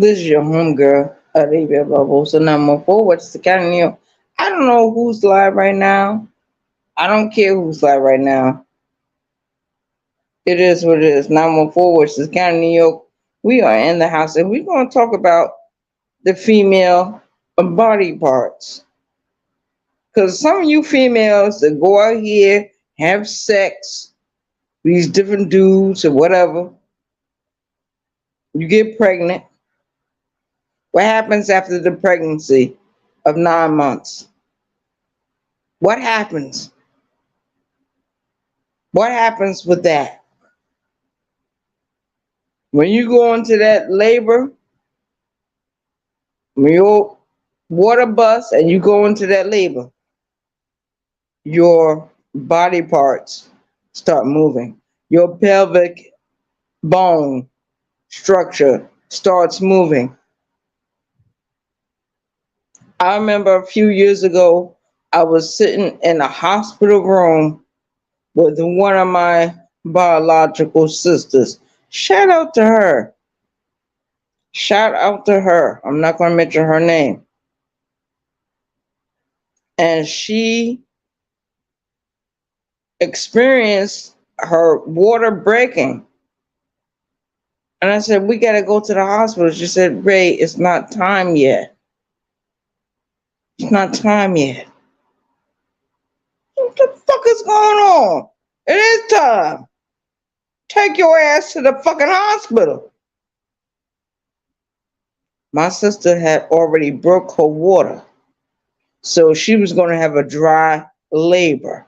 This is your homegirl, Olivia Bubbles, and I'm on forward to County New York. I don't know who's live right now. I don't care who's live right now. It is what it is. 914 West County, New York. We are in the house, and we're going to talk about the female body parts. Because some of you females that go out here, have sex, these different dudes or whatever, you get pregnant. What happens after the pregnancy of 9 months? What happens? What happens with that? When you go into that labor, when your water bus and you go into that labor, your body parts start moving. Your pelvic bone structure starts moving. I remember a few years ago, I was sitting in a hospital room with one of my biological sisters. Shout out to her. Shout out to her. I'm not going to mention her name. And she experienced her water breaking. And I said, we got to go to the hospital. She said, Ray, it's not time yet. It's not time yet. What the fuck is going on? It is time. Take your ass to the fucking hospital. My sister had already broke her water. So she was going to have a dry labor.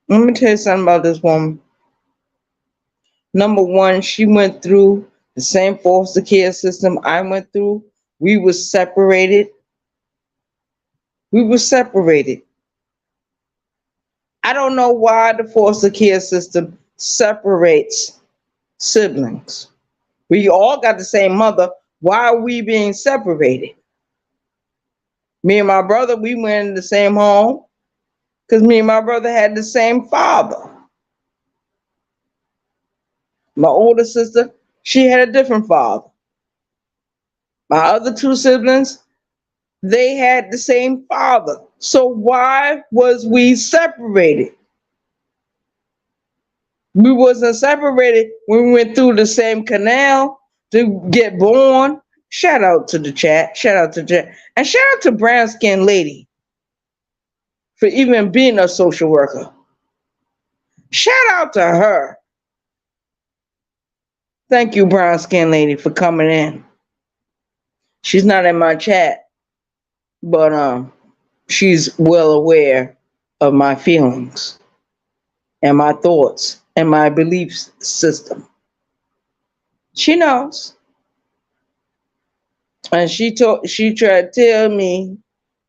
Let me tell you something about this woman. Number one, she went through the same foster care system I went through. We were separated. We were separated. I don't know why the foster care system separates siblings. We all got the same mother. Why are we being separated? Me and my brother, we went in the same home because me and my brother had the same father. My older sister, she had a different father. My other two siblings, they had the same father. So why was we separated? We wasn't separated when we went through the same canal to get born. Shout out to the chat. Shout out to chat. And shout out to Brown Skin Lady for even being a social worker. Shout out to her. Thank you, Brown Skin Lady, for coming in. She's not in my chat, but she's well aware of my feelings and my thoughts and my belief system. She knows. And she tried to tell me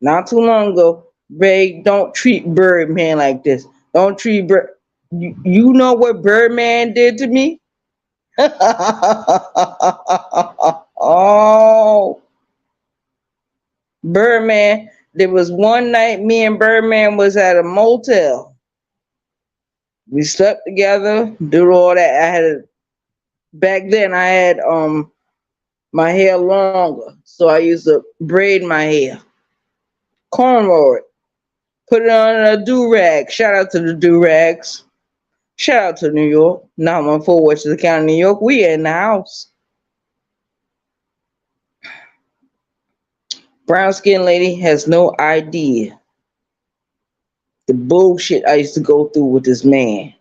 not too long ago, Ray, don't treat Birdman like this. Don't treat Bird. You know what Birdman did to me? Oh, Birdman. There was one night me and Birdman was at a motel. We slept together, did all that. Back then I had my hair longer, so I used to braid my hair, cornrow it, put it on a do-rag. Shout out to the do-rags. Shout out to New York. 914 West County, New York. We in the house. Brown Skin Lady has no idea the bullshit I used to go through with this man.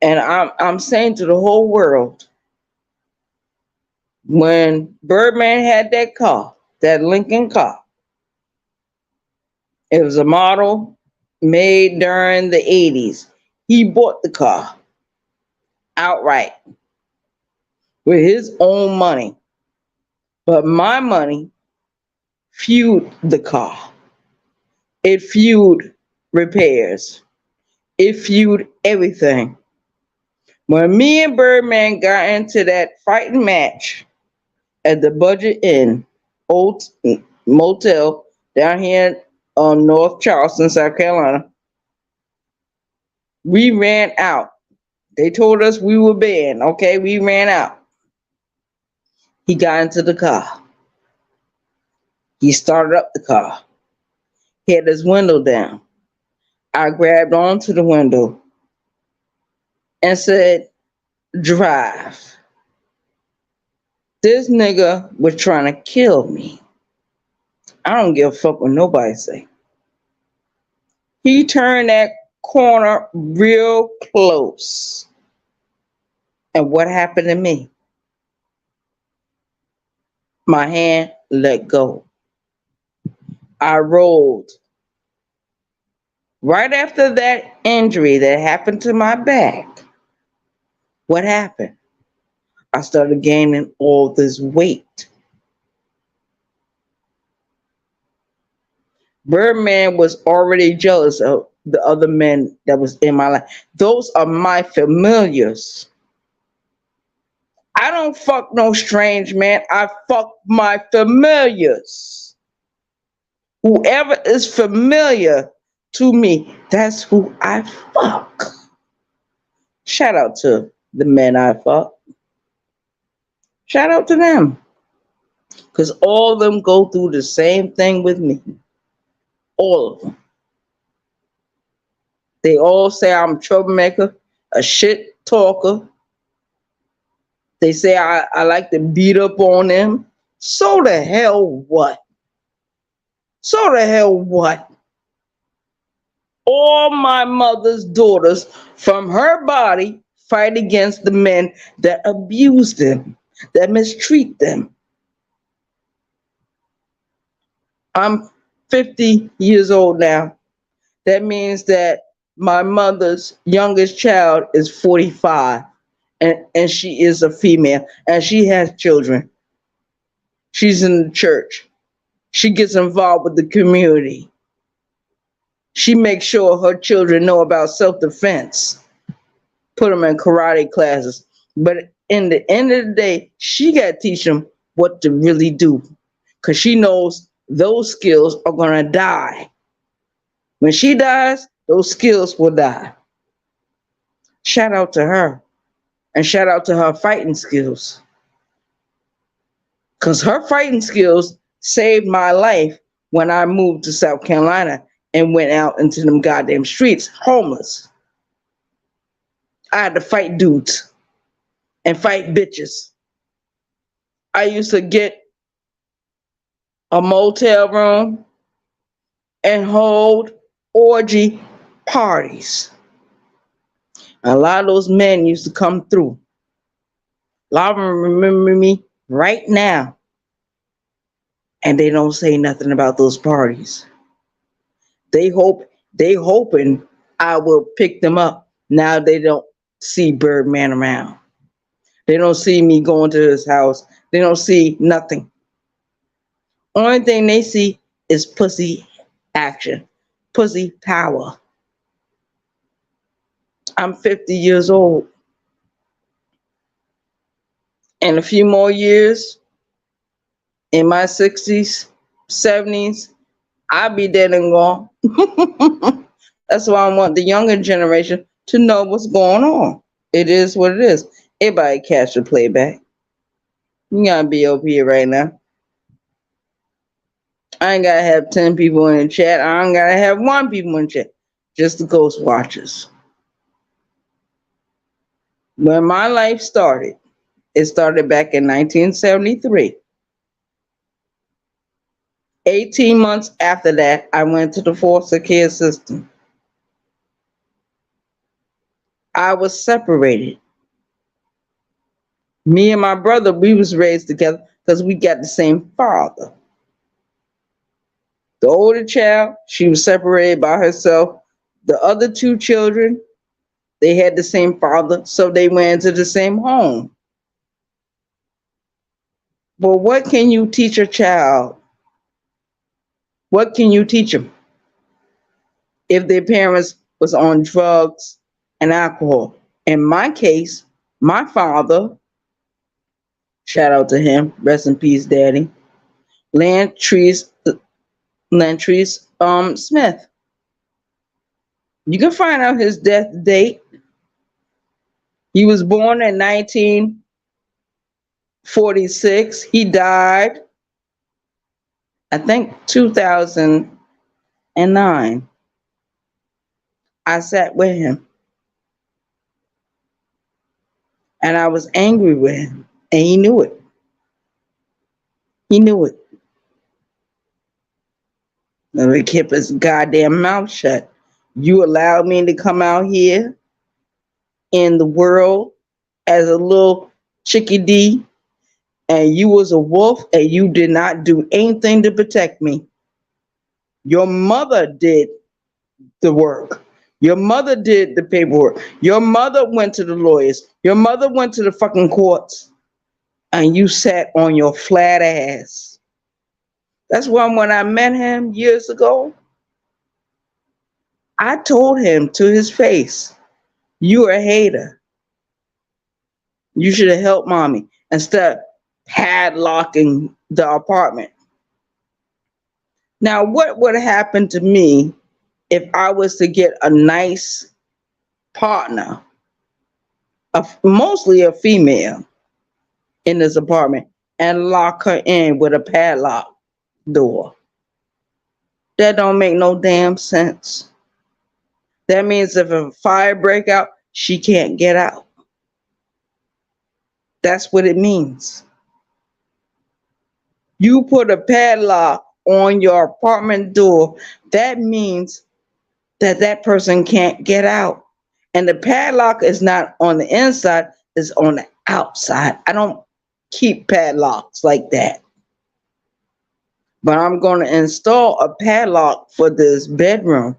And I'm saying to the whole world, when Birdman had that car, that Lincoln car, it was a model made during the 80s. He bought the car outright with his own money. But my money fueled the car. It fueled repairs. It fueled everything. When me and Birdman got into that fighting match at the Budget Inn old motel down here on North Charleston, South Carolina, we ran out They told us we were banned. Okay, we ran out. He got into the car. He started up the car. He had his window down. I grabbed onto the window and said, drive. This nigga was trying to kill me. I don't give a fuck what nobody say. He turned that corner real close. And what happened to me? My hand let go. I rolled. Right after that injury that happened to my back, what happened? I started gaining all this weight. Birdman was already jealous of the other men that was in my life. Those are my familiars. I don't fuck no strange man. I fuck my familiars. Whoever is familiar to me, that's who I fuck. Shout out to the men I fuck. Shout out to them. Because all of them go through the same thing with me. All of them. They all say I'm a troublemaker, a shit talker. They say I like to beat up on them. So the hell what? So the hell what? All my mother's daughters from her body fight against the men that abuse them, that mistreat them. I'm 50 years old now. That means that my mother's youngest child is 45, and she is a female, and she has children. She's in the church. She gets involved with the community. She makes sure her children know about self-defense, put them in karate classes. But in the end of the day, she got to teach them what to really do, because she knows those skills are going to die. When she dies, those skills will die. Shout out to her. And shout out to her fighting skills. Because her fighting skills saved my life when I moved to South Carolina and went out into them goddamn streets homeless. I had to fight dudes and fight bitches. I used to get a motel room and hold orgy parties. A lot of those men used to come through. A lot of them remember me right now. And they don't say nothing about those parties. They hoping I will pick them up. Now they don't see Birdman around. They don't see me going to his house. They don't see nothing. Only thing they see is pussy action, pussy power. I'm 50 years old. In a few more years, in my 60s, 70s, I'll be dead and gone. That's why I want the younger generation to know what's going on. It is what it is. Everybody catch the playback. You gotta be up here right now. I ain't gotta have 10 people in the chat. I ain't gotta have 1 people in the chat. Just the ghost watchers. When my life started, it started back in 1973. 18 months after that, I went to the foster care system. I was separated. Me and my brother, we was raised together because we got the same father. The older child, she was separated by herself. The other 2 children, they had the same father, so they went into the same home. But what can you teach a child? What can you teach them if their parents was on drugs and alcohol? In my case, my father, shout out to him, rest in peace, Daddy, Lantreese Smith. You can find out his death date. He was born in 1946. He died, I think, 2009. I sat with him and I was angry with him, and he knew it. He knew it. And he kept his goddamn mouth shut. You allowed me to come out here in the world as a little chickadee, and you was a wolf, and you did not do anything to protect me. Your mother did the work. Your mother did the paperwork. Your mother went to the lawyers. Your mother went to the fucking courts, and you sat on your flat ass. That's why when I met him years ago, I told him to his face, "You're a hater. You should have helped mommy instead of padlocking the apartment." Now, what would happen to me if I was to get a nice partner, mostly a female, in this apartment and lock her in with a padlock door? That don't make no damn sense. That means if a fire break out, she can't get out. That's what it means. You put a padlock on your apartment door, that means that that person can't get out. And the padlock is not on the inside, it's on the outside. I don't keep padlocks like that. But I'm going to install a padlock for this bedroom.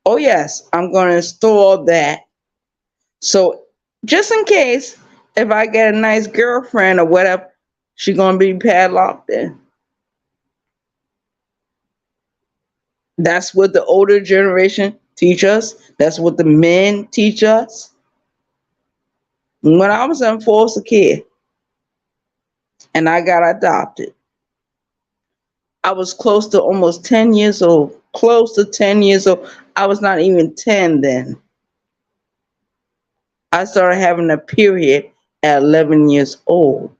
Oh, yes, I'm going to install that. So just in case, if I get a nice girlfriend or whatever, she's going to be padlocked in. That's what the older generation teach us. That's what the men teach us. When I was in foster care and I got adopted, I was close to almost 10 years old. Close to 10 years old. I was not even 10 then. I started having a period at 11 years old.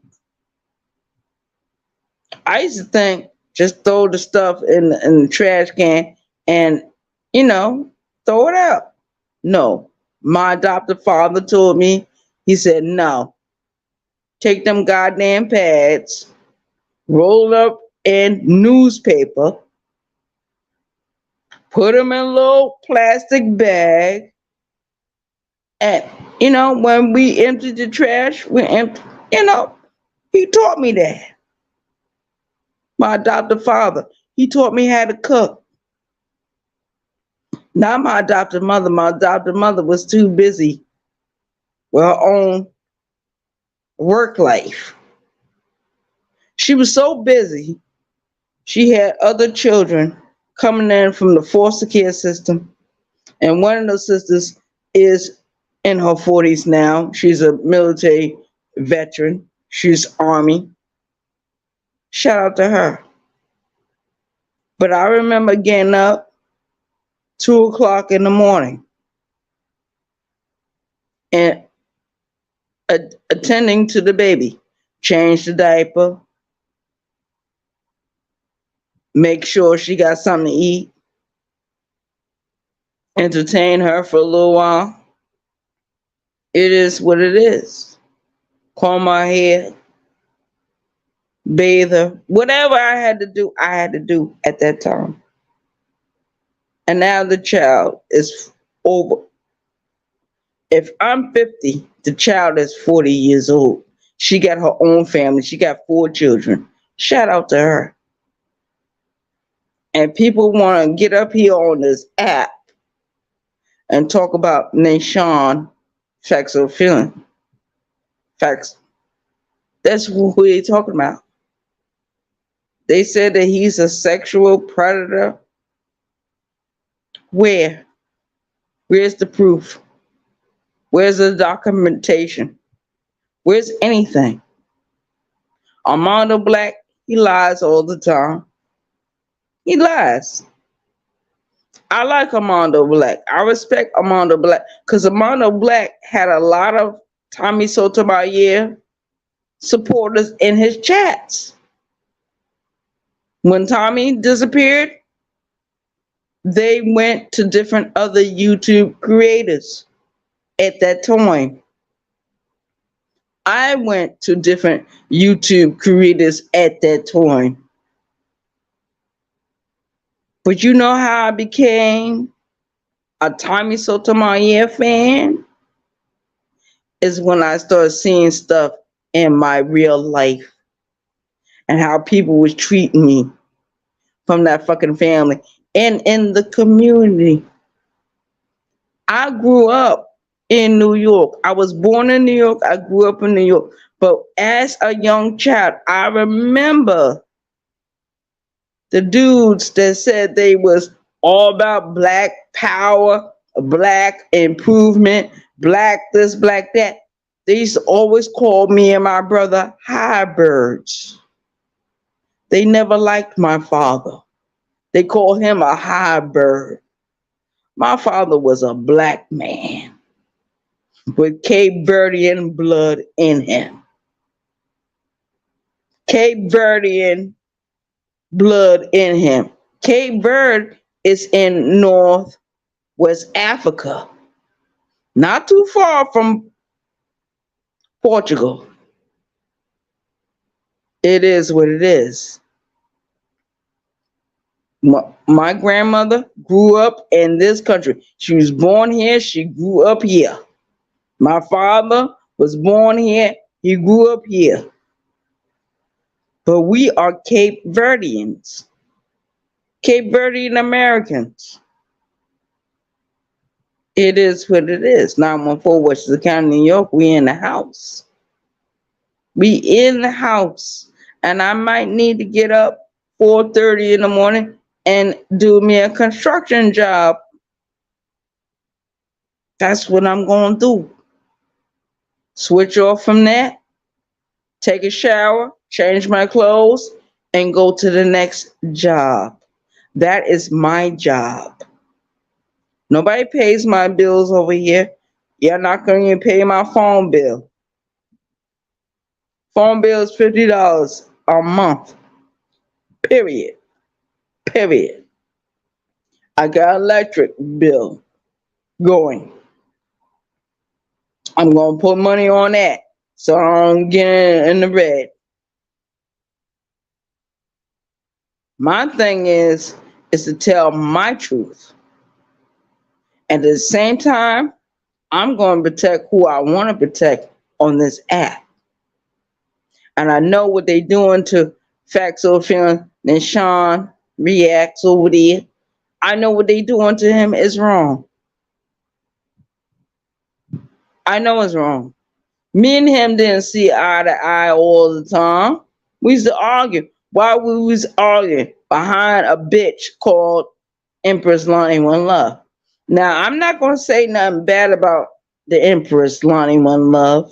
I used to think just throw the stuff in the trash can and, you know, throw it out. No, my adopted father told me, he said, no, take them goddamn pads, roll up in newspaper, put them in a little plastic bag, and, you know, when we emptied the trash, we empty, you know, he taught me that. My adopted father, he taught me how to cook. Not my adopted mother. My adopted mother was too busy with her own work life. She was so busy, she had other children coming in from the foster care system. And one of those sisters is in her 40s now. She's a military veteran. She's Army. Shout out to her. But I remember getting up 2 o'clock in the morning and attending to the baby, change the diaper, make sure she got something to eat, entertain her for a little while. It is what it is. Comb my hair, bathe her, whatever I had to do at that time. And now the child is over. If I'm 50, the child is 40 years old. She got her own family. She got 4 children. Shout out to her. And people want to get up here on this app and talk about Nation facts or feeling. Facts. That's who they talking about. They said that he's a sexual predator. Where? Where's the proof? Where's the documentation? Where's anything? Armando Black, he lies all the time. He lies. I like Armando Black. I respect Armando Black because Armando Black had a lot of Tommy Sotomayor supporters in his chats. When Tommy disappeared, they went to different other YouTube creators at that time. I went to different YouTube creators at that time. But you know how I became a Tommy Sotomayor fan? Is when I started seeing stuff in my real life and how people was treating me from that fucking family and in the community. I grew up in New York. I was born in New York. I grew up in New York. But as a young child, I remember the dudes that said they was all about black power, black improvement, black this, black that. They used to always call me and my brother high birds. They never liked my father. They called him a high bird. My father was a black man with Cape Verdean blood in him. Cape Verdean blood in him. Cape Verde is in Northwest Africa, not too far from Portugal. It is what it is. My grandmother grew up in this country. She was born here. She grew up here. My father was born here. He grew up here. But we are Cape Verdeans, Cape Verdean Americans. It is what it is. 914 Westchester County, New York. We in the house. We in the house. And I might need to get up 4:30 in the morning and do me a construction job. That's what I'm going to do. Switch off from that, take a shower, change my clothes, and go to the next job. That is my job. Nobody pays my bills over here. You're not going to pay my phone bill. Phone bill is $50 a month. Period. Period. I got electric bill going. I'm going to put money on that so I don't get in the red. My thing is to tell my truth. And at the same time, I'm going to protect who I want to protect on this app. And I know what they doing to Faxo Film and Sean reacts over there. I know what they doing to him is wrong. I know it's wrong. Me and him didn't see eye to eye all the time. We used to argue. Why we was arguing behind a bitch called Empress Lonnie One Love. Now I'm not gonna say nothing bad about the Empress Lonnie One Love.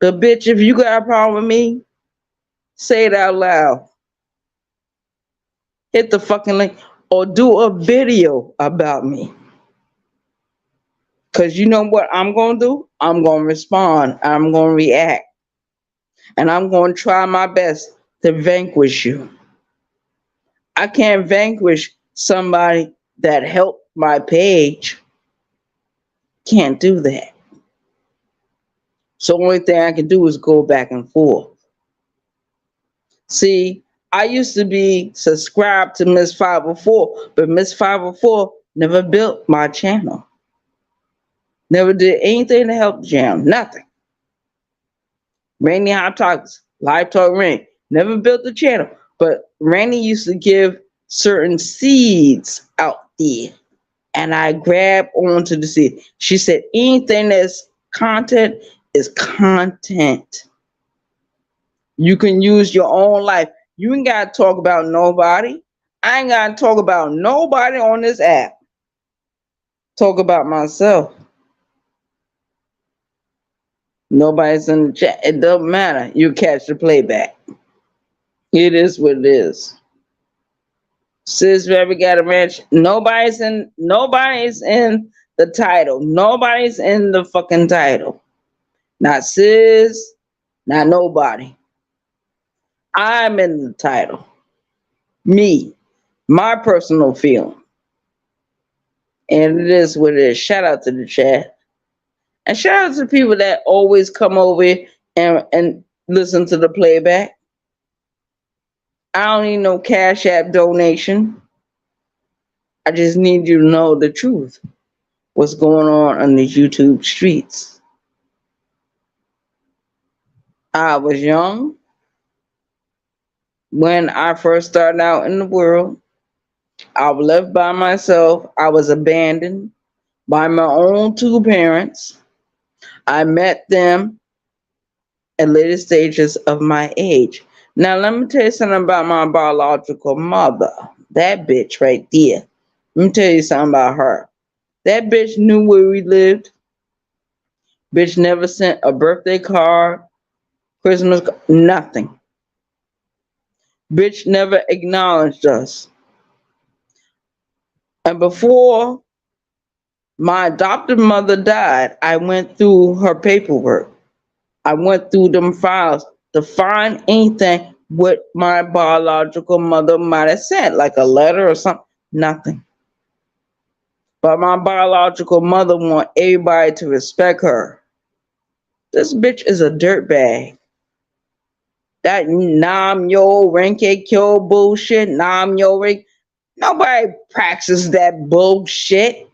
But bitch, if you got a problem with me, say it out loud. Hit the fucking link or do a video about me. Cause you know what I'm gonna do? I'm gonna respond. I'm gonna react. And I'm gonna try my best to vanquish you. I can't vanquish somebody that helped my page. Can't do that. So the only thing I can do is go back and forth. See, I used to be subscribed to Miss 504, but Miss 504 never built my channel. Never did anything to help the channel. Nothing. Rainy Hot Talks, Live Talk Rain. Never built the channel. But Rainy used to give certain seeds out there. And I grabbed onto the seed. She said anything that's content is content. You can use your own life. You ain't got to talk about nobody. I ain't got to talk about nobody on this app. Talk about myself. Nobody's in the chat. It doesn't matter. You catch the playback. It is what it is. Sis Baby got a ranch. Nobody's in the title. Nobody's in the fucking title. Not sis, not nobody. I'm in the title. Me. My personal feeling. And it is what it is. Shout out to the chat. And shout out to people that always come over and listen to the playback. I don't need no Cash App donation. I just need you to know the truth. What's going on these YouTube streets. I was young when I first started out in the world. I was left by myself. I was abandoned by my own two parents. I met them at later stages of my age. Now, let me tell you something about my biological mother. That bitch right there. Let me tell you something about her. That bitch knew where we lived. Bitch never sent a birthday card, Christmas, nothing. Bitch never acknowledged us. And before my adopted mother died, I went through her paperwork. I went through them files to find anything what my biological mother might have sent, like a letter or something. Nothing. But my biological mother want everybody to respect her. This bitch is a dirtbag. That Nam Yo Renke Kyo bullshit, Nam Yo Renke. Nobody practices that bullshit.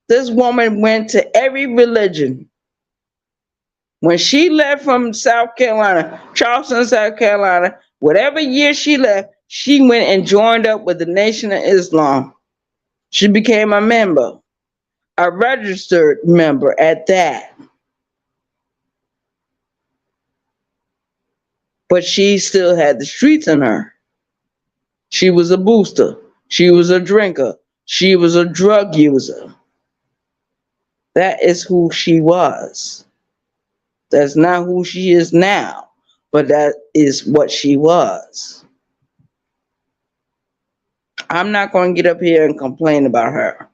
This woman went to every religion. When she left from South Carolina, Charleston, South Carolina, whatever year she left, she went and joined up with the Nation of Islam. She became a member, a registered member at that. But she still had the streets in her. She was a booster. She was a drinker. She was a drug user. That is who she was. That's not who she is now, but that is what she was. I'm not going to get up here and complain about her.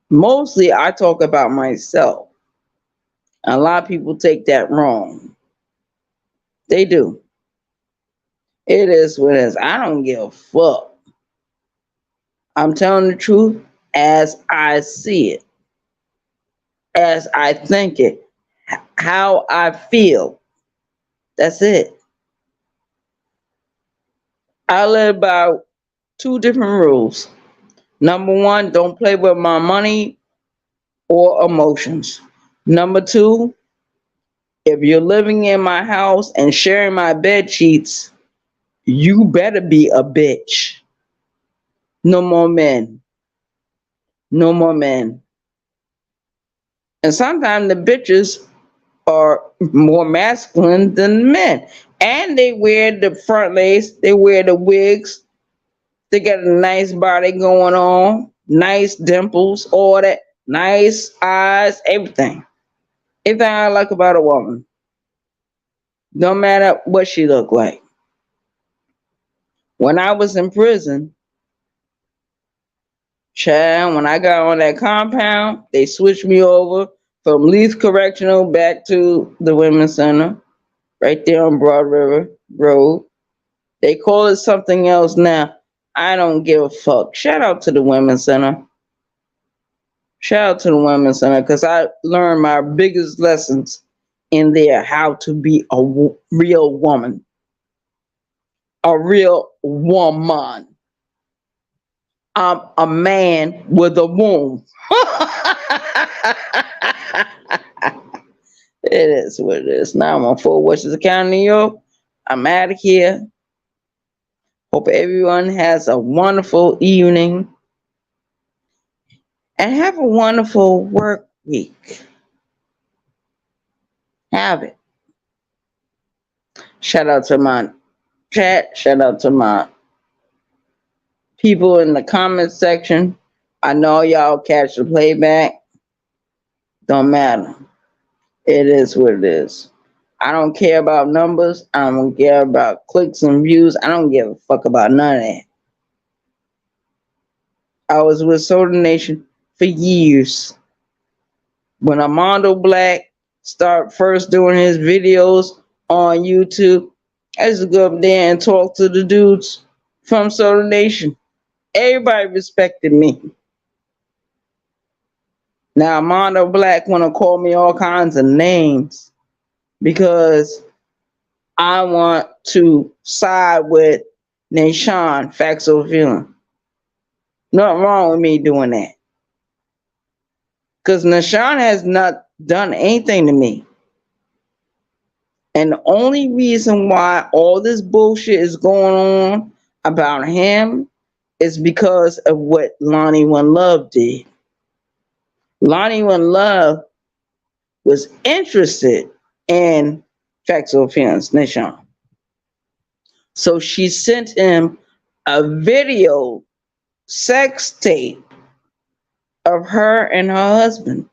Mostly I talk about myself. A lot of people take that wrong. They do. It is what it is. I don't give a fuck. I'm telling the truth as I see it, as I think it, how I feel. That's it. I live by two different rules. Number one, don't play with my money or emotions. Number two, if you're living in my house and sharing my bed sheets, you better be a bitch. No more men. No more men. And sometimes the bitches are more masculine than men. And they wear the front lace, they wear the wigs, they got a nice body going on, nice dimples, all that, nice eyes, everything. Everything I like about a woman. No matter what she looked like. When I was in prison, child, when I got on that compound, they switched me over from Leith Correctional back to the Women's Center, right there on Broad River Road. They call it something else now. I don't give a fuck. Shout out to the Women's Center. Shout out to the Women's Center because I learned my biggest lessons in there, how to be a real woman. A real woman. I'm a man with a womb. It is what it is. Now I'm on Fort Washington County, New York. I'm out of here. Hope everyone has a wonderful evening and have a wonderful work week. Have it. Shout out to my chat. Shout out to my people in the comment section. I know y'all catch the playback. Don't matter. It is what it is. I don't care about numbers. I don't care about clicks and views. I don't give a fuck about none of that. I was with Soda Nation for years. When Armando Black started first doing his videos on YouTube, I used to go up there and talk to the dudes from Soda Nation. Everybody respected me. Now Armando Black wanna call me all kinds of names because I want to side with Nashawn Facts or Feeling. Nothing wrong with me doing that. Because Nashawn has not done anything to me. And the only reason why all this bullshit is going on about him is because of what Lonnie One Love did. Lonnie One Love was interested in Facts or Feelings, Nashawn. So she sent him a video sex tape of her and her husband.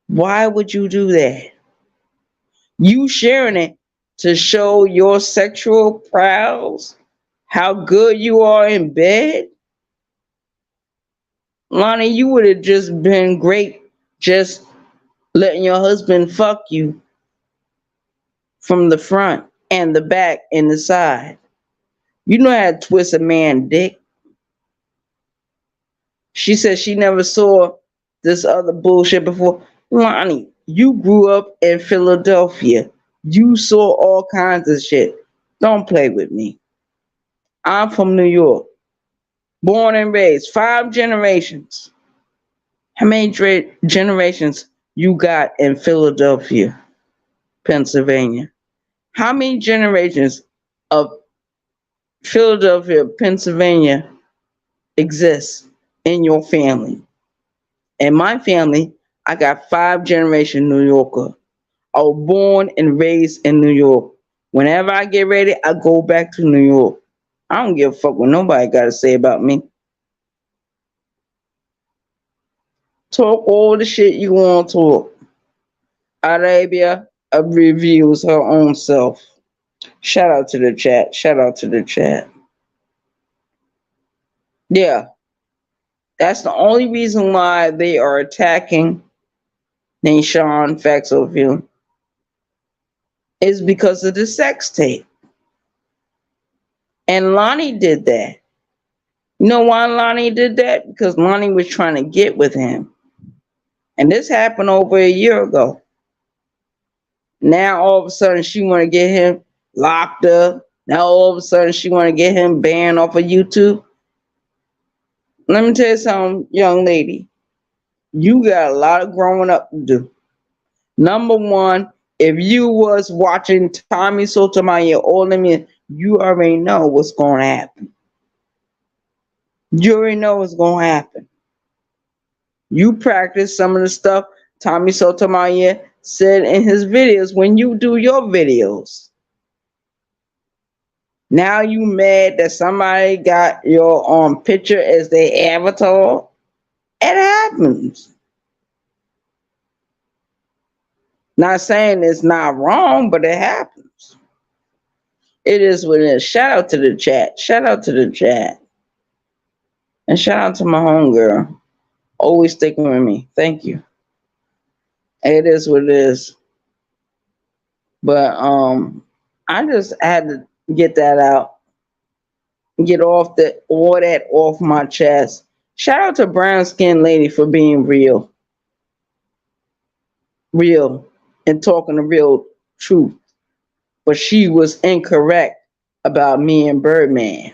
Why would you do that? You sharing it to show your sexual prowess, how good you are in bed? Lonnie, you would have just been great just letting your husband fuck you from the front and the back and the side. You know how to twist a man dick. She said she never saw this other bullshit before. Lonnie, you grew up in Philadelphia. You saw all kinds of shit. Don't play with me. I'm from New York. Born and raised. 5 generations. How many generations you got in Philadelphia, Pennsylvania? How many generations of Philadelphia, Pennsylvania exists in your family? In my family, I got 5 generation New Yorker. I was born and raised in New York. Whenever I get ready, I go back to New York. I don't give a fuck what nobody got to say about me. Talk all the shit you want to talk. Arabia reviews her own self. Shout out to the chat. Shout out to the chat. Yeah, that's the only reason why they are attacking Nashawn Facts or Feeling is because of the sex tape. And Lonnie did that. You know why Lonnie did that? Because Lonnie was trying to get with him. And this happened over a year ago. Now all of a sudden she want to get him locked up. Now all of a sudden she want to get him banned off of YouTube. Let me tell you something, young lady. You got a lot of growing up to do. Number one, if you was watching Tommy Sotomayor or Lemmy, you already know what's going to happen. You already know what's going to happen. You practice some of the stuff Tommy Sotomayor said in his videos when you do your videos. Now you mad that somebody got your picture as their avatar? It happens. Not saying it's not wrong, but it happens. It is what it is. Shout out to the chat. Shout out to the chat. And shout out to my homegirl. Always sticking with me. Thank you. It is what it is. But I just had to get that out. Get off all that off my chest. Shout out to Brown Skin Lady for being real. Real. And talking the real truth. But she was incorrect about me and Birdman.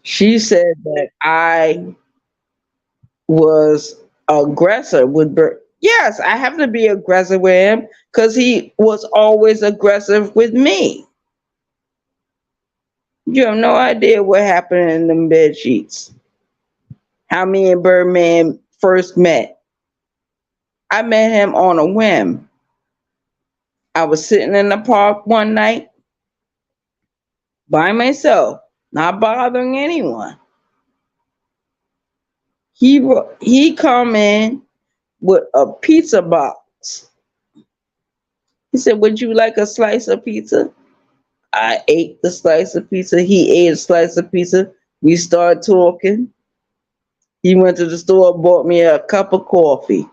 She said that I was aggressive with Bird. Yes, I have to be aggressive with him because he was always aggressive with me. You have no idea what happened in them bed sheets. How me and Birdman first met. I met him on a whim. I was sitting in the park one night by myself, not bothering anyone. He come in with a pizza box He said, would you like a slice of pizza? I ate the slice of pizza. He ate a slice of pizza. We started talking. He went to the store, bought me a cup of coffee.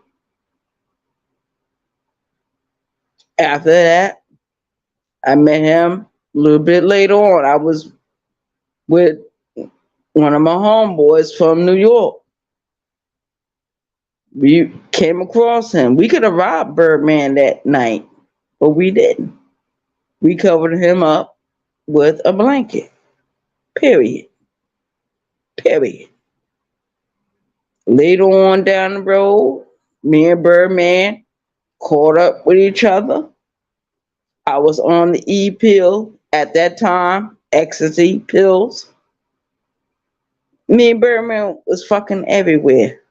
After that, I met him a little bit later on. I was with one of my homeboys from New York. We came across him. We could have robbed Birdman that night, but we didn't. We covered him up with a blanket. Period. Period. Later on down the road, me and Birdman caught up with each other. I was on the E pill at that time, ecstasy pills. Me and Birdman was fucking everywhere.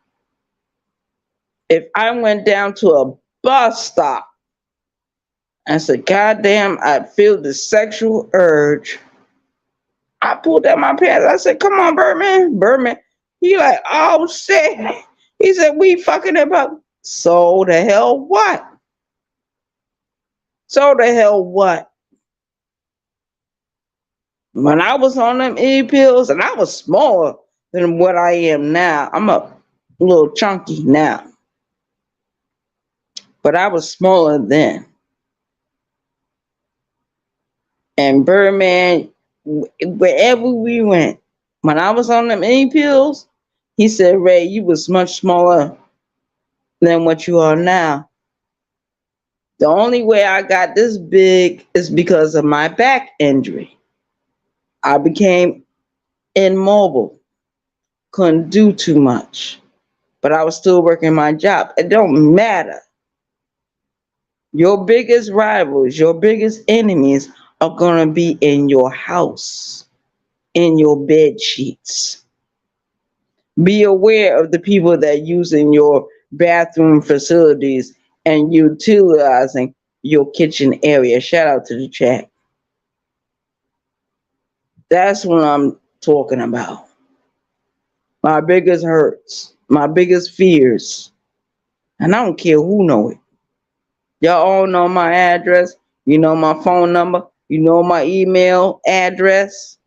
If I went down to a bus stop and said, God damn, I feel the sexual urge, I pulled down my pants. I said, come on, Birdman. Birdman. He like, oh shit. He said, we fucking about. So the hell what? So the hell what? When I was on them E pills, and I was smaller than what I am now. I'm a little chunky now. But I was smaller then. And Birdman, wherever we went, when I was on them E pills, he said, Ray, you was much smaller than what you are now. The only way I got this big is because of my back injury. I became immobile, couldn't do too much, but I was still working my job. It don't matter. Your biggest rivals, your biggest enemies are going to be in your house, in your bed sheets. Be aware of the people that using your bathroom facilities and utilizing your kitchen area. Shout out to the chat. That's what I'm talking about. My biggest hurts, my biggest fears. And I don't care who know it. Y'all all know my address. You know my phone number. You know my email address.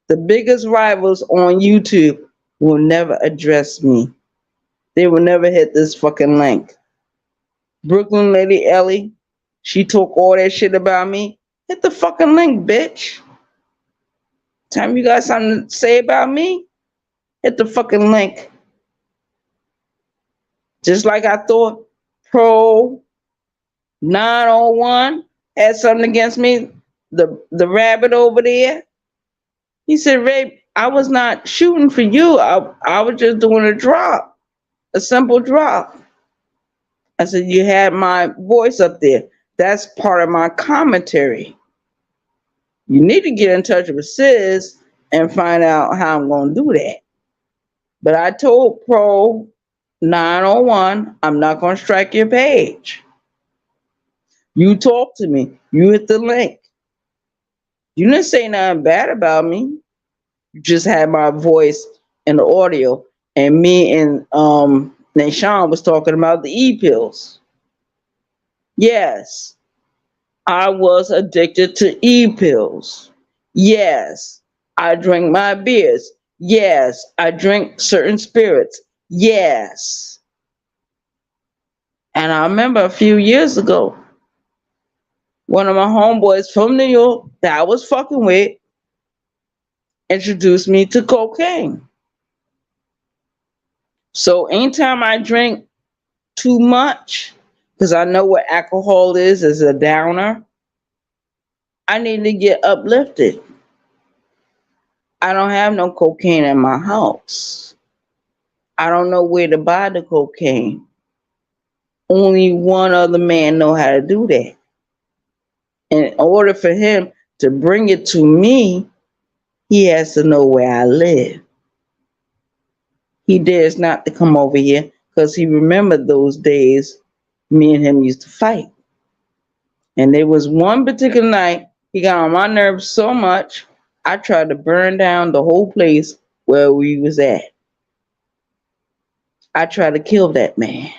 The biggest rivals on YouTube will never address me. They will never hit this fucking link. Brooklyn Lady Ellie, she talk all that shit about me. Hit the fucking link, bitch. Time you got something to say about me, hit the fucking link. Just like I thought Pro 901 had something against me, the rabbit over there. He said, Ray, I was not shooting for you. I was just doing a drop, a simple drop. I said, you had my voice up there. That's part of my commentary. You need to get in touch with Sis and find out how I'm going to do that. But I told Pro 901, I'm not going to strike your page. You talk to me. You hit the link. You didn't say nothing bad about me. You just had my voice and the audio. And me and Nashawn was talking about the E-pills. Yes, I was addicted to E-pills. Yes, I drink my beers. Yes, I drink certain spirits. Yes. And I remember a few years ago, one of my homeboys from New York that I was fucking with introduced me to cocaine. So anytime I drink too much, because I know what alcohol is a downer, I need to get uplifted. I don't have no cocaine in my house. I don't know where to buy the cocaine. Only one other man know how to do that. And in order for him to bring it to me, he has to know where I live. He dares not to come over here because he remembered those days me and him used to fight. And there was one particular night, he got on my nerves so much, I tried to burn down the whole place where we was at. I tried to kill that man.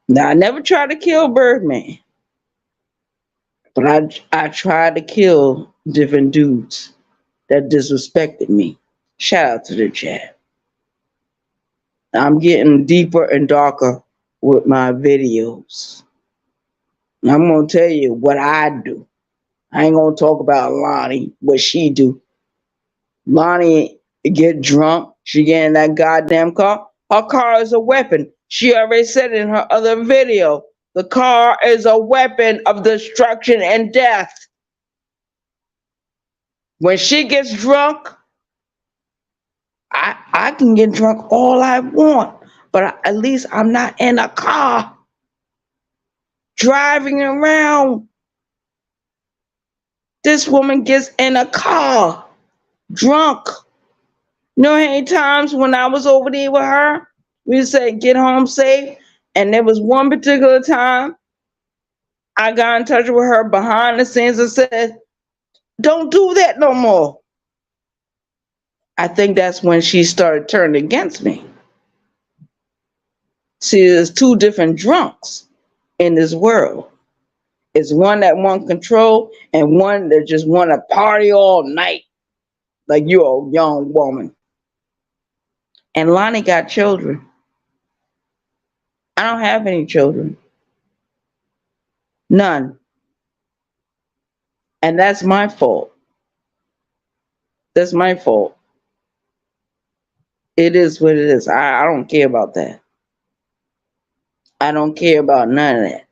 Now, I never tried to kill Birdman, but I tried to kill different dudes that disrespected me. Shout out to the chat. I'm getting deeper and darker with my videos. I'm gonna tell you what I do. I ain't gonna talk about Lonnie, what she do. Lonnie get drunk, she get in that goddamn car. Her car is a weapon. She already said in her other video, the car is a weapon of destruction and death. When she gets drunk, I can get drunk all I want, but at least I'm not in a car driving around. This woman gets in a car drunk. You know how many times when I was over there with her, we said get home safe, and there was one particular time I got in touch with her behind the scenes and said, don't do that no more. I think that's when she started turning against me. See, there's two different drunks in this world. It's one that want control and one that just want to party all night like you're a young woman. And Lonnie got children. I don't have any children. None. And that's my fault. That's my fault. It is what it is. I don't care about that. I don't care about none of that.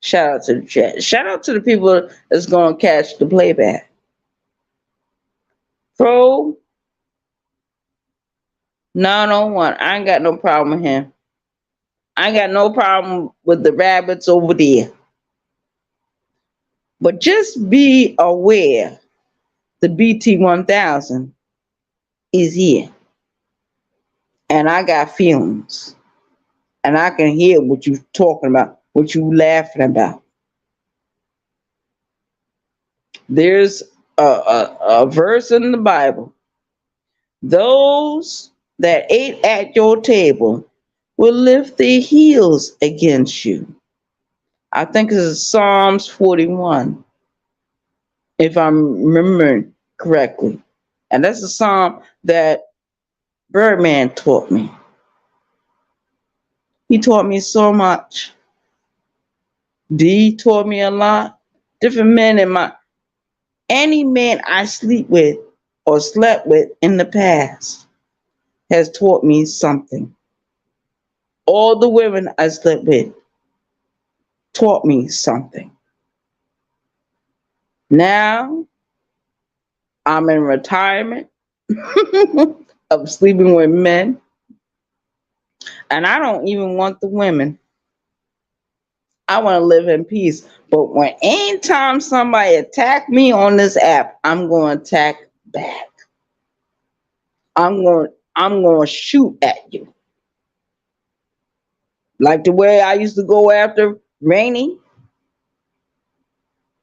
Shout out to the chat. Shout out to the people that's going to catch the playback. Pro 901. I ain't got no problem with him. I ain't got no problem with the rabbits over there. But just be aware the BT 1000 is here. And I got feelings. And I can hear what you talking about, what you laughing about. There's a verse in the Bible. Those that ate at your table will lift their heels against you. I think it's Psalms 41, if I'm remembering correctly. And that's a psalm that Birdman taught me. He taught me so much. D taught me a lot. Different men in my, any man I sleep with or slept with in the past has taught me something. All the women I slept with taught me something. Now I'm in retirement of sleeping with men, and I don't even want the women. I want to live in peace. But when anytime somebody attack me on this app, I'm going to attack back. I'm going to shoot at you. Like the way I used to go after Rainy,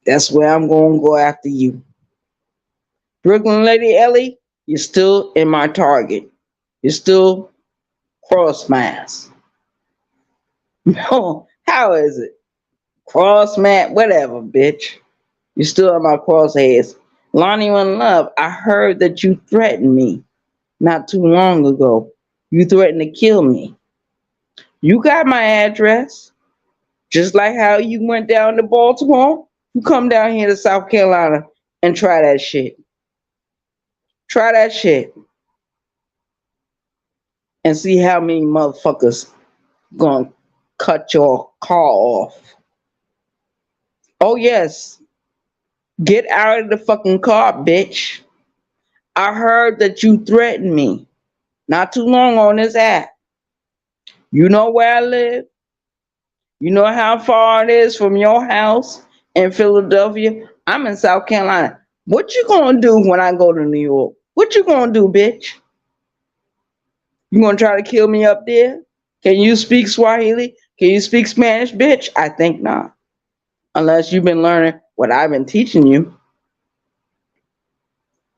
that's where I'm going to go after you. Brooklyn Lady Ellie, you're still in my target. You're still cross mass. No, how is it? Cross mat, whatever, bitch. You're still in my crosshairs. Lonnie One Love, I heard that you threatened me not too long ago. You threatened to kill me. You got my address. Just like how you went down to Baltimore, you come down here to South Carolina and try that shit. Try that shit. And see how many motherfuckers gonna cut your car off. Oh yes. Get out of the fucking car, bitch. I heard that you threatened me not too long on this app. You know where I live? You know how far it is from your house in Philadelphia? I'm in South Carolina. What you gonna do when I go to New York? What you gonna do, bitch? You gonna try to kill me up there? Can you speak Swahili? Can you speak Spanish, bitch? I think not. Unless you've been learning what I've been teaching you.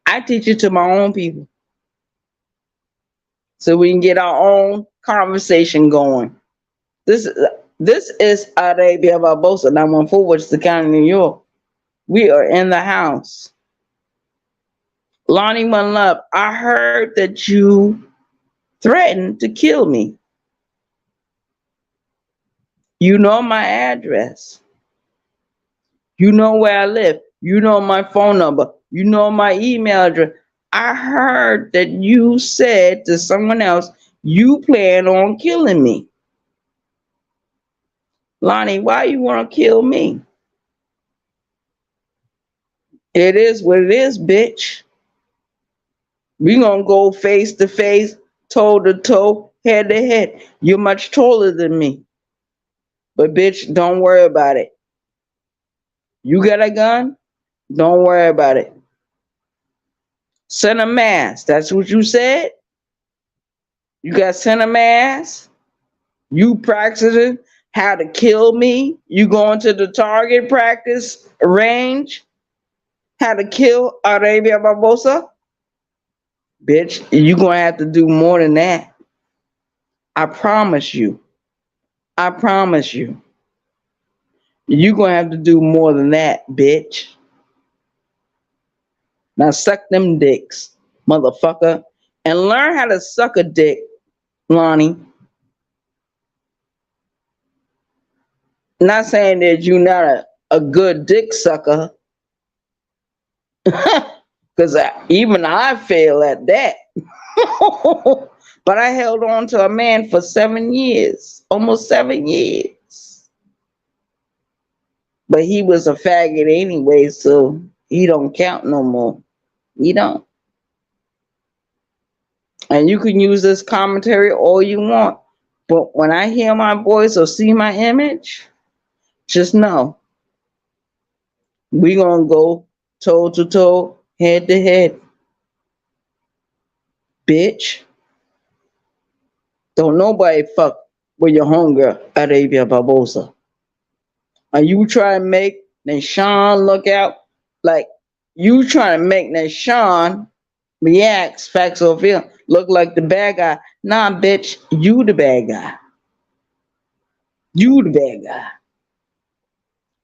I teach it to my own people. So we can get our own conversation going. This this is Arabia Barbosa 914, which is the county of New York. We are in the house. Lonnie One Love, I heard that you threatened to kill me. You know my address. You know where I live. You know my phone number. You know my email address. I heard that you said to someone else, you plan on killing me. Lonnie, why you want to kill me? It is what it is, bitch. We gonna go face to face, toe to toe, head to head. You're much taller than me. But bitch, don't worry about it. You got a gun? Don't worry about it. Send a mass. That's what you said? You got sent a mass? You practicing how to kill me? You going to the target practice range? How to kill Arabia Barbosa? Bitch, you gonna have to do more than that. I promise you. I promise you. You gonna have to do more than that, bitch. Now suck them dicks, motherfucker. And learn how to suck a dick, Lonnie. Not saying that you're not a good dick sucker. Because even I fail at that. But I held on to a man for 7 years, almost 7 years. But he was a faggot anyway, so he don't count no more. He don't. And you can use this commentary all you want. But when I hear my voice or see my image, just know we gonna go toe to toe, head to head. Bitch. Don't nobody fuck with your homegirl, Arabia Barbosa. And you try to make Nashawn look out like you trying to make Nashawn reacts, facts or feel, look like the bad guy. Nah, bitch, you the bad guy. You the bad guy.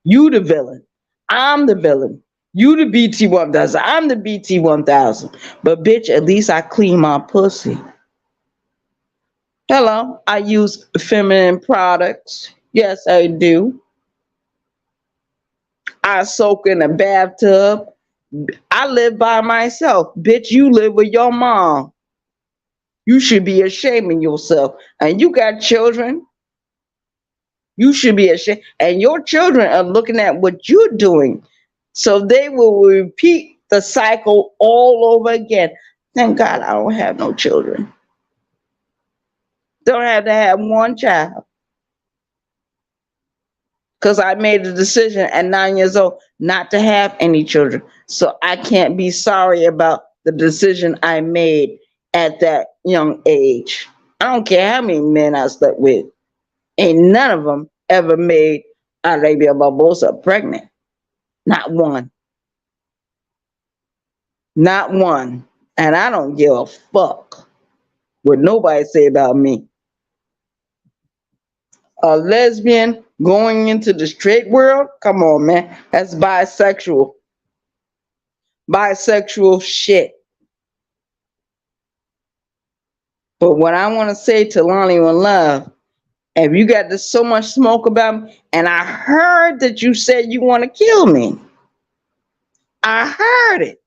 You the villain. I'm the villain. You the BT 1000. I'm the BT 1000. But bitch, at least I clean my pussy. Hello, I use feminine products. Yes, I do. I soak in a bathtub. I live by myself. Bitch, you live with your mom. You should be ashamed of yourself. And you got children. You should be ashamed. And your children are looking at what you're doing. So they will repeat the cycle all over again. Thank God I don't have no children. Don't have to have one child. Because I made a decision at 9 years old not to have any children. So I can't be sorry about the decision I made at that young age. I don't care how many men I slept with. Ain't none of them ever made Arabia Barbosa pregnant. Not one. Not one. And I don't give a fuck what nobody say about me. A lesbian going into the straight world? Come on, man. That's bisexual. Bisexual shit. But what I want to say to Lonnie One Love, if you got this so much smoke about me, and I heard that you said you want to kill me. I heard it.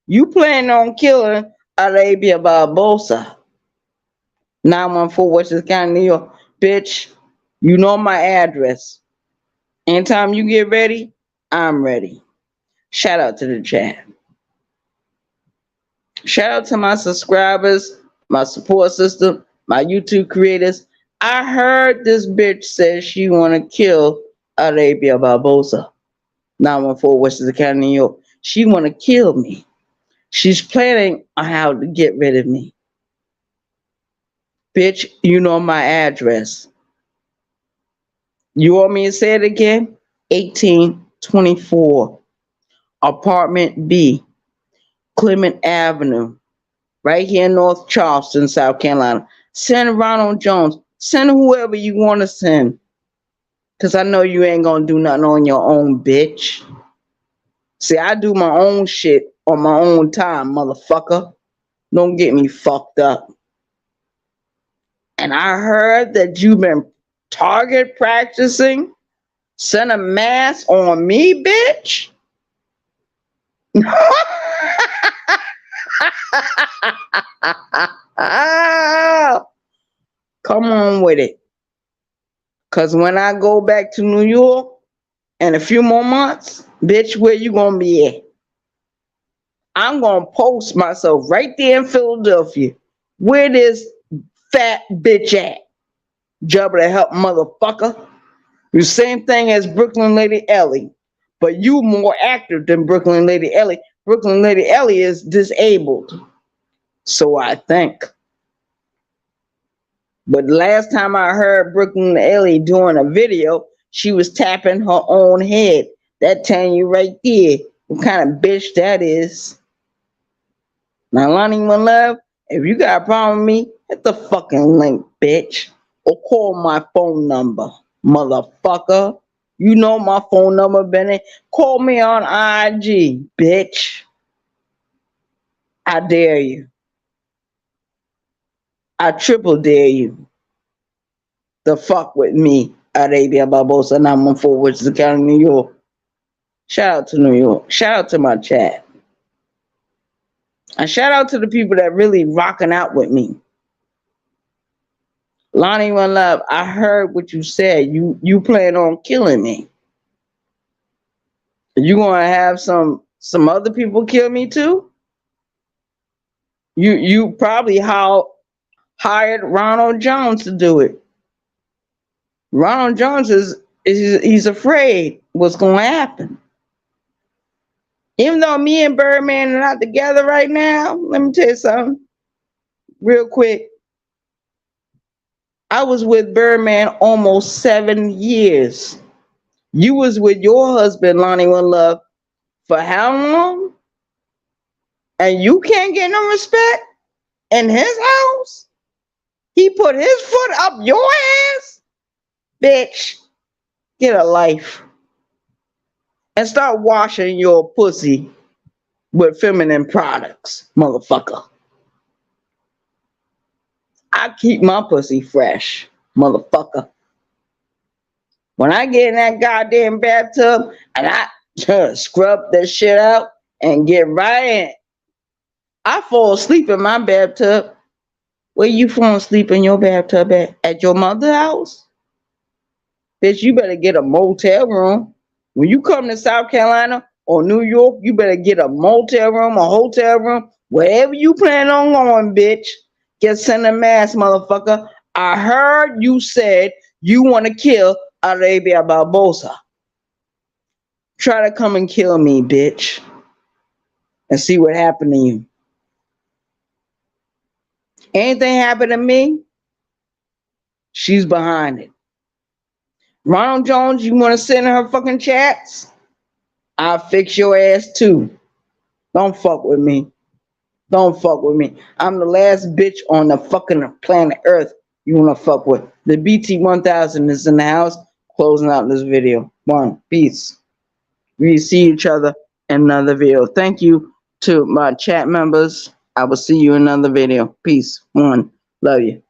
You plan on killing Arabia Barbosa. 914 Washington County, New York. Bitch, you know my address. Anytime you get ready, I'm ready. Shout out to the chat. Shout out to my subscribers, my support system, my YouTube creators. I heard this bitch say she want to kill Arabia Barbosa. 914 Washington County, New York. She want to kill me. She's planning on how to get rid of me. Bitch, you know my address. You want me to say it again? 1824, Apartment B, Clement Avenue, right here in North Charleston, South Carolina. Send Ronald Jones Send whoever you want to send. Because I know you ain't going to do nothing on your own, bitch. See, I do my own shit on my own time, motherfucker. Don't get me fucked up. And I heard that you've been target practicing. Send a mask on me, bitch. Come on with it. Because when I go back to New York in a few more months, bitch, where you going to be at? I'm going to post myself right there in Philadelphia. Where this fat bitch at? Jubber to help motherfucker. The same thing as Brooklyn Lady Ellie. But you more active than Brooklyn Lady Ellie. Brooklyn Lady Ellie is disabled. So I think. But last time I heard Brooklyn Ellie doing a video, she was tapping her own head. That telling you right there what kind of bitch that is. Now, Lonnie One Love, if you got a problem with me, hit the fucking link, bitch. Or call my phone number, motherfucker. You know my phone number, Benny. Call me on IG, bitch. I dare you. I triple dare you. The fuck with me, Arabia Barbosa 914, which is the county of New York. Shout out to New York. Shout out to my chat. And shout out to the people that really rocking out with me. Lonnie One Love, I heard what you said. You plan on killing me. You gonna have some other people kill me too? You probably hired Ronald Jones to do it. Ronald Jones he's afraid what's gonna happen. Even though me and Birdman are not together right now, let me tell you something real quick. I was with Birdman almost 7 years. You was with your husband, Lonnie One Love, for how long? And you can't get no respect in his house? He put his foot up your ass? Bitch, get a life. And start washing your pussy with feminine products, motherfucker. I keep my pussy fresh, motherfucker. When I get in that goddamn bathtub and I scrub that shit out and get right in, I fall asleep in my bathtub. Where you fall asleep in your bathtub at? At your mother's house? Bitch, you better get a motel room. When you come to South Carolina or New York, you better get a motel room, a hotel room, wherever you plan on going, bitch. Get sent a mask, motherfucker. I heard you said you want to kill Arabia Barbosa. Try to come and kill me, bitch. And see what happened to you. Anything happen to me, she's behind it. Ronald Jones, you want to send her fucking chats? I'll fix your ass too. Don't fuck with me. Don't fuck with me. I'm the last bitch on the fucking planet Earth you want to fuck with. The BT1000 is in the house. Closing out this video. One, peace. We see each other in another video. Thank you to my chat members. I will see you in another video. Peace. One, love you.